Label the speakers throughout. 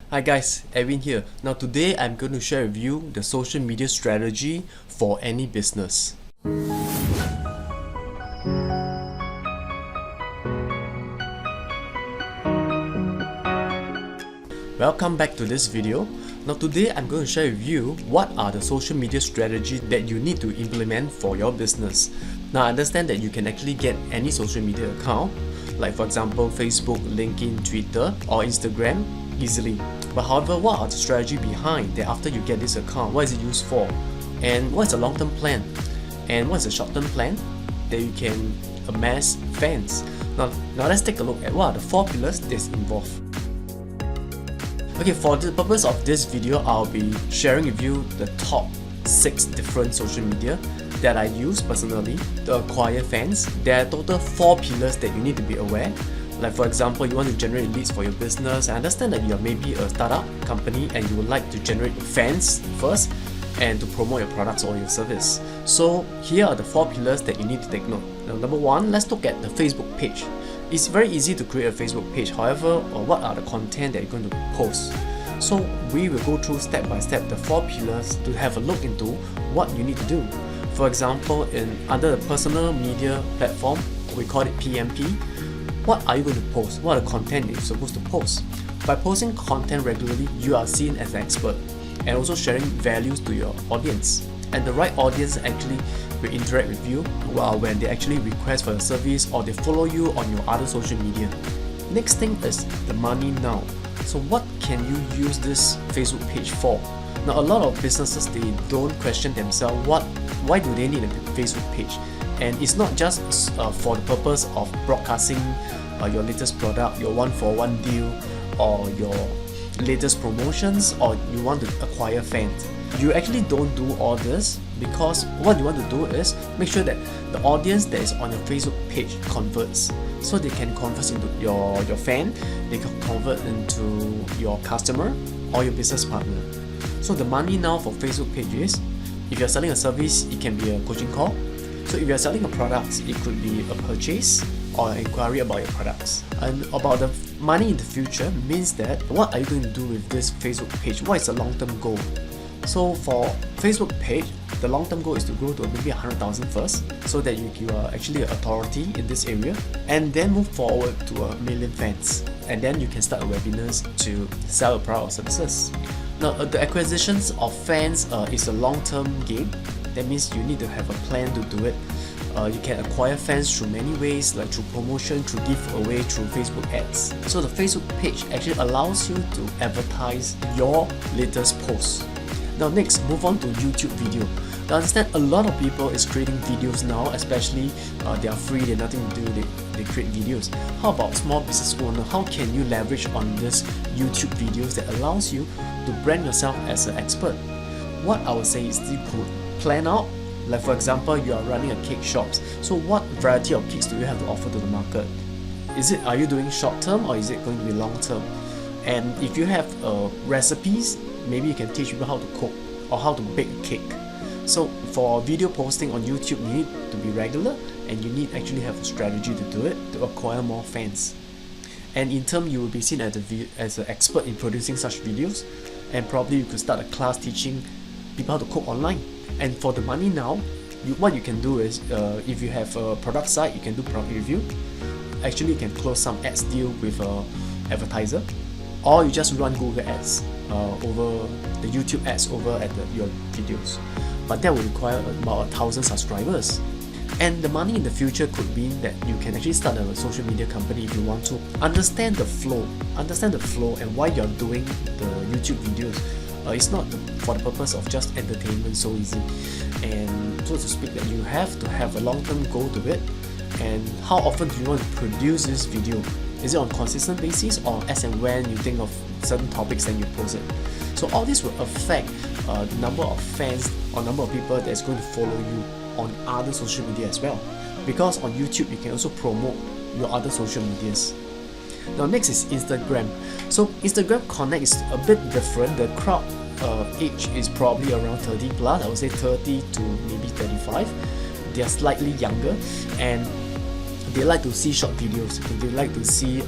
Speaker 1: Hi guys, Adwin here. Now today I'm going to share with you the social media strategy for any business. Welcome back to this video. Now today I'm going to share with you what are the social media strategies that you need to implement for your business. Now I understand that you can actually get any social media account, like for example Facebook, LinkedIn, Twitter or Instagram easily. But however, what are the strategy behind that after you get this account? What is it used for? And what is the long-term plan? And what is the short-term plan that you can amass fans? Now let's take a look at what are the 4 pillars that's involved. Okay, for the purpose of this video, I'll be sharing with you the top 6 different social media that I use personally to acquire fans. There are total 4 pillars that you need to be aware. Like for example, you want to generate leads for your business. I understand that you're maybe a startup company and you would like to generate fans first and to promote your products or your service. So here are the 4 pillars that you need to take note. Now, number 1, let's look at the Facebook page. It's very easy to create a Facebook page. However, what are the content that you're going to post? So we will go through step by step the 4 pillars to have a look into what you need to do. For example, under the personal media platform, we call it PMP. What are you going to post? What are the content you're supposed to post? By posting content regularly, you are seen as an expert and also sharing values to your audience. And the right audience actually will interact with you when they actually request for your service or they follow you on your other social media. Next thing is the money now. So what can you use this Facebook page for? Now a lot of businesses, they don't question themselves why do they need a Facebook page? And it's not just for the purpose of broadcasting your latest product, your 1-for-1 deal or your latest promotions, or you want to acquire fans. You actually don't do all this because what you want to do is make sure that the audience that is on your Facebook page converts. So they can convert into your fan, they can convert into your customer or your business partner. So the money now for Facebook page is, if you're selling a service, it can be a coaching call. So if you're selling a product, it could be a purchase or an inquiry about your products. And about the money in the future means that what are you going to do with this Facebook page? What is the long-term goal? So for Facebook page, the long-term goal is to grow to maybe 100,000 first, so that you are actually an authority in this area, and then move forward to 1 million fans. And then you can start webinars to sell your product or services. Now the acquisitions of fans is a long-term game. That means you need to have a plan to do it. You can acquire fans through many ways, like through promotion, through giveaway, through Facebook ads. So the Facebook page actually allows you to advertise your latest posts. Now next, move on to YouTube video. Now understand a lot of people is creating videos now, especially they are free, they have nothing to do, they create videos. How about small business owner? How can you leverage on this YouTube videos that allows you to brand yourself as an expert? What I would say is you could plan out, like for example, you are running a cake shop. So what variety of cakes do you have to offer to the market? Are you doing short term or is it going to be long term? And if you have recipes, maybe you can teach people how to cook or how to bake a cake. So for video posting on YouTube, you need to be regular and you need actually have a strategy to do it to acquire more fans. And in turn, you will be seen as an expert in producing such videos, and probably you could start a class teaching people how to cook online. And for the money now, what you can do is, if you have a product site, you can do product review. Actually, you can close some ads deal with an advertiser, or you just run Google ads over the YouTube ads over at your videos. But that will require about 1,000 subscribers. And the money in the future could mean that you can actually start a social media company if you want to. Understand the flow and why you're doing the YouTube videos. It's not for the purpose of just entertainment so easy. And so to speak, that you have to have a long-term goal to it. And how often do you want to produce this video? Is it on consistent basis, or as and when you think of certain topics then you post it? So all this will affect the number of fans or number of people that's going to follow you on other social media as well. Because on YouTube you can also promote your other social medias. Now next is Instagram. So Instagram Connect is a bit different. The crowd age is probably around 30 plus, I would say 30 to maybe 35. They are slightly younger and they like to see short videos. They like to see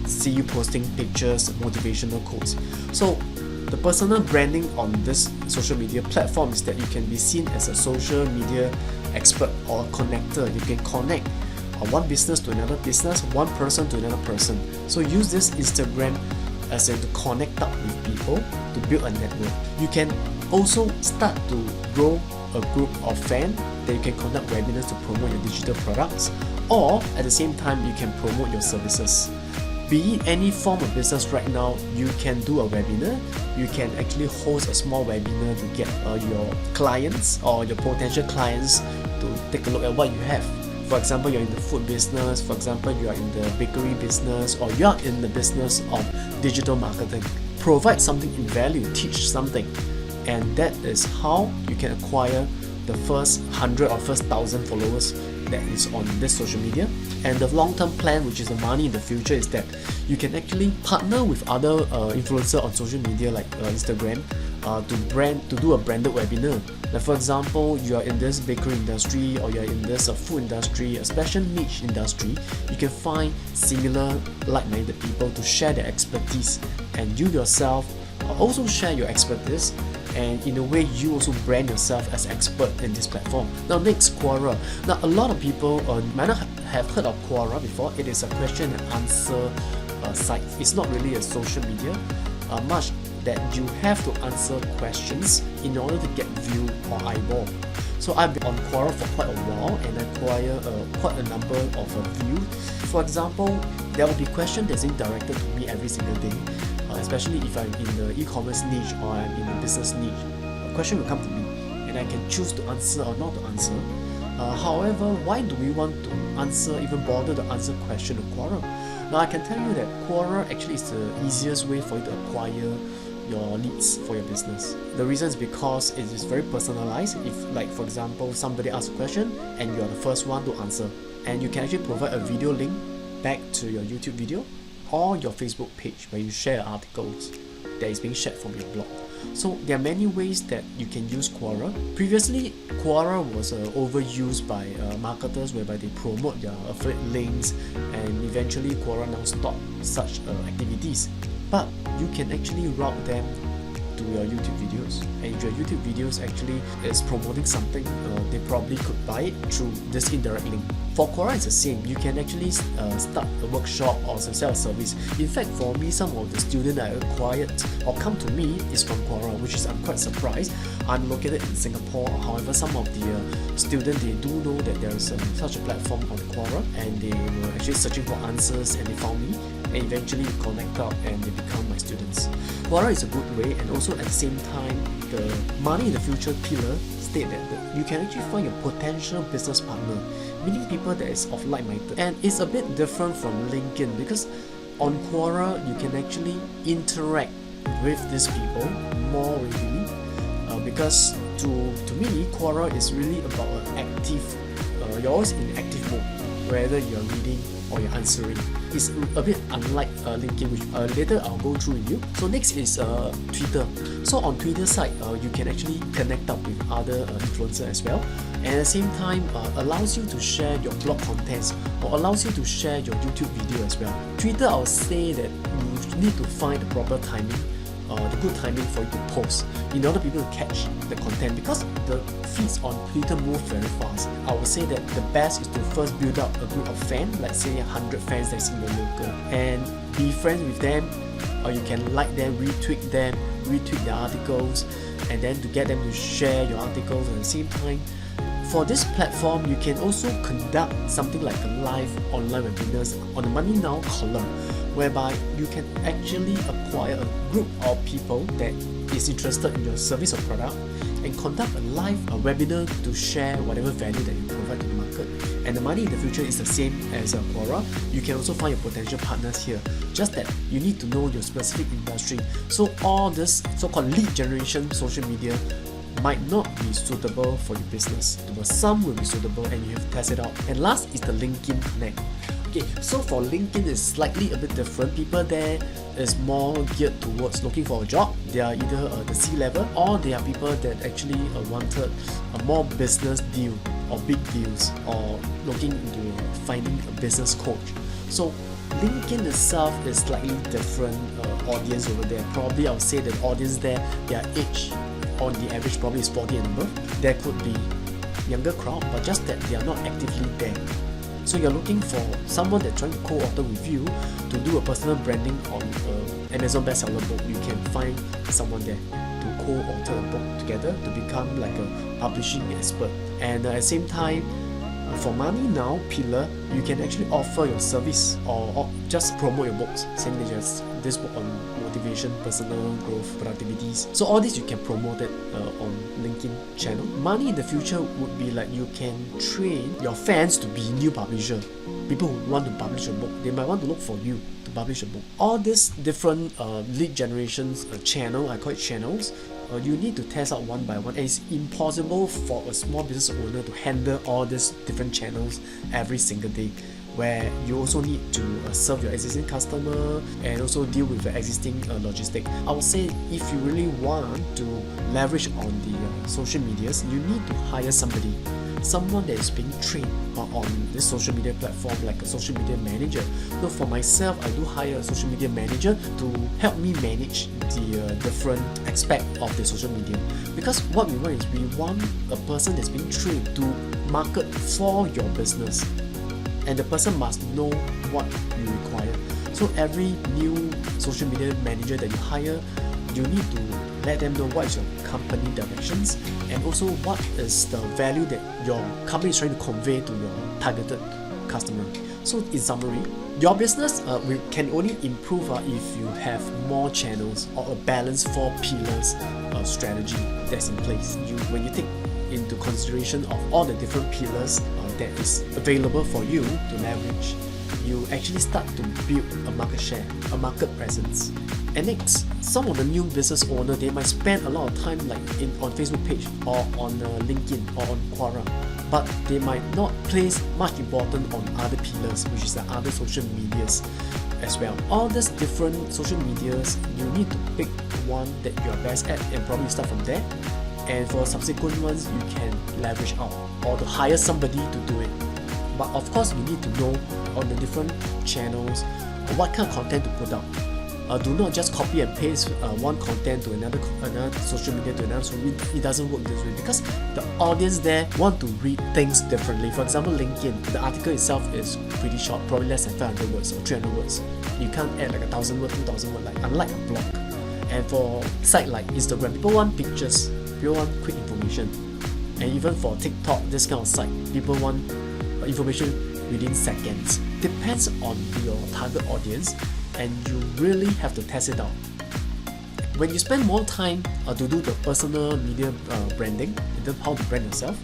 Speaker 1: see you posting pictures, motivational quotes. So the personal branding on this social media platform is that you can be seen as a social media expert or connector. You can connect one business to another business, one person to another person. So use this Instagram as in to connect up with people, to build a network. You can also start to grow a group of fans that you can conduct webinars to promote your digital products, or at the same time you can promote your services. Be it any form of business right now, you can do a webinar. You can actually host a small webinar to get your clients or your potential clients to take a look at what you have. For example, you're in the food business, for example, you are in the bakery business, or you're in the business of digital marketing. Provide something in value, teach something, and that is how you can acquire the first 100 or first 1,000 followers that is on this social media. And the long-term plan, which is the money in the future, is that you can actually partner with other influencers on social media like Instagram to do a branded webinar. Like for example, you are in this bakery industry, or you are in this food industry, a special niche industry. You can find similar like-minded people to share their expertise, and you yourself also share your expertise, and in a way you also brand yourself as expert in this platform. Now next, Quora. Now a lot of people might not have heard of Quora before. It is a question and answer site. It's not really a social media much that you have to answer questions in order to get view or eyeball. So I've been on Quora for quite a while and acquire quite a number of views. For example, there will be questions that's being directed to me every single day, especially if I'm in the e-commerce niche or I'm in the business niche. A question will come to me and I can choose to answer or not to answer. However, why do we want to answer, even bother to answer question on Quora? Now I can tell you that Quora actually is the easiest way for you to acquire your leads for your business. The reason is because it is very personalized. If, like for example, somebody asks a question and you are the first one to answer, and you can actually provide a video link back to your YouTube video or your Facebook page where you share articles that is being shared from your blog. So there are many ways that you can use Quora. Previously, Quora was overused by marketers, whereby they promote their affiliate links, and eventually Quora now stopped such activities. But you can actually route them to your YouTube videos, and if your YouTube videos actually is promoting something, they probably could buy it through this indirect link. For Quora, it's the same. You can actually start a workshop or sell a service. In fact, for me, some of the students I acquired or come to me is from Quora, which is I'm quite surprised. I'm located in Singapore. However, some of the students, they do know that there is such a platform on Quora, and they were actually searching for answers and they found me, and eventually we connect up and they become my students. Quora is a good way, and also at the same time, the money in the future pillar state that you can actually find your potential business partner, meaning people that is of like-minded. And it's a bit different from LinkedIn, because on Quora you can actually interact with these people more readily, because to me Quora is really about an active, you're always in active mode, whether you're reading or you're answering. It's a bit unlike LinkedIn, which later I'll go through with you. So next is Twitter. So on Twitter side, you can actually connect up with other influencers as well, and at the same time allows you to share your blog contents, or allows you to share your YouTube video as well. Twitter, I'll say that you need to find the proper timing, the good timing for you to post in order for people to catch the content, because the feeds on Twitter move very fast. I would say that the best is to first build up a group of fans, let's say 100 fans that's in your local, and be friends with them, or you can like them, retweet their articles, and then to get them to share your articles at the same time. For this platform, you can also conduct something like a live online webinars on the Money Now column, whereby you can actually acquire a group of people that is interested in your service or product and conduct a live webinar to share whatever value that you provide to the market. And the money in the future is the same as Quora. You can also find your potential partners here, just that you need to know your specific industry. So all this so-called lead generation social media might not be suitable for your business, but some will be suitable and you have to test it out. And last is the LinkedIn Connect. Okay, so for LinkedIn it's slightly a bit different. People there is more geared towards looking for a job. They are either the C-level, or they are people that actually wanted a more business deal or big deals, or looking into finding a business coach. So LinkedIn itself is slightly different audience over there. Probably I would say that audience there, their age on the average probably is 40 and above. There could be younger crowd, but just that they are not actively there. So you're looking for someone that's trying to co-author with you to do a personal branding on Amazon bestseller book. You can find someone there to co-author a book together to become like a publishing expert. And at the same time, for money now pillar, you can actually offer your service or just promote your books, saying that there's this book on motivation, personal growth, productivities. So all this you can promote it on LinkedIn channel. Money in the future would be like you can train your fans to be new publisher. People who want to publish a book, they might want to look for you to publish a book. All these different lead generations channel, I call it channels, you need to test out one by one, and it's impossible for a small business owner to handle all these different channels every single day, where you also need to serve your existing customer and also deal with the existing logistic. I would say if you really want to leverage on the social medias, you need to hire someone that is being trained on this social media platform, like a social media manager. So for myself, I do hire a social media manager to help me manage the different aspect of the social media, because what we want is we want a person that's being trained to market for your business, and the person must know what you require. So every new social media manager that you hire, you need to let them know what is your company directions and also what is the value that your company is trying to convey to your targeted customer. So in summary, your business can only improve if you have more channels or a balanced 4 pillars strategy that's in place. When you take into consideration of all the different pillars that is available for you to leverage, you actually start to build a market share, a market presence. And next, some of the new business owners, they might spend a lot of time like on Facebook page or on LinkedIn or on Quora, but they might not place much importance on other pillars, which is the other social medias as well. All these different social medias, you need to pick one that you are best at and probably start from there. And for subsequent ones, you can leverage out or to hire somebody to do it. But of course, you need to know on the different channels what kind of content to put out. Do not just copy and paste one content to another social media to another social media. It doesn't work this way because the audience there want to read things differently. For example, LinkedIn, the article itself is pretty short, probably less than 500 words or 300 words. You can't add like 1,000 words, 2,000 words, like unlike a blog. And for site like Instagram, people want pictures, people want quick information. And even for TikTok, this kind of site, people want information within seconds. Depends on your target audience, and you really have to test it out. When you spend more time to do the personal media branding, in terms of how to brand yourself,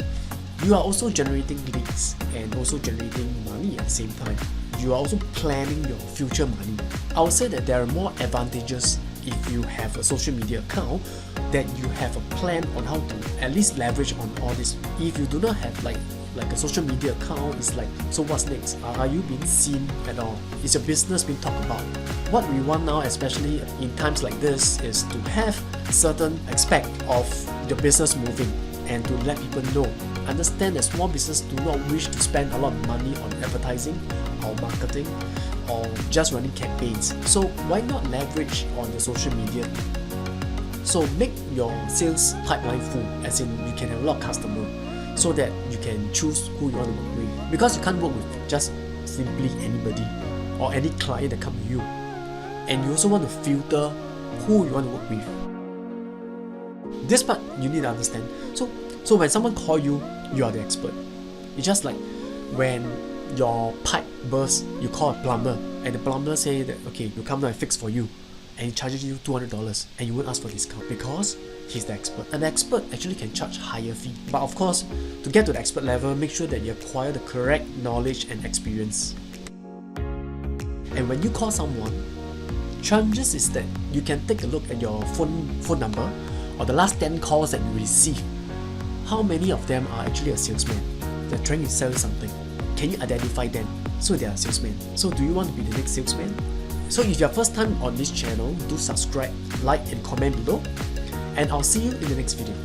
Speaker 1: you are also generating leads and also generating money at the same time. You are also planning your future money. I would say that there are more advantages if you have a social media account, that you have a plan on how to at least leverage on all this. If you do not have like a social media account, it's like, so what's next? Are you being seen at all? Is your business being talked about? What we want now, especially in times like this, is to have certain aspect of your business moving and to let people know. Understand that small business do not wish to spend a lot of money on advertising or marketing or just running campaigns. So why not leverage on the social media? So make your sales pipeline full, as in you can have a lot of customers, so that you can choose who you want to work with. Because you can't work with just simply anybody or any client that comes to you. And you also want to filter who you want to work with. This part you need to understand. So when someone calls you, you are the expert. It's just like when your pipe bursts, you call a plumber, and the plumber say that, okay, you come down and fix for you, and he charges you $200, and you won't ask for discount because he's the expert. An expert actually can charge higher fee. But of course, to get to the expert level, make sure that you acquire the correct knowledge and experience. And when you call someone, chances is that you can take a look at your phone number or the last 10 calls that you receive. How many of them are actually a salesman? They're trying to sell something. Can you identify them? So they are salesmen. So do you want to be the next salesman? So if you're first time on this channel, do subscribe, like and comment below. And I'll see you in the next video.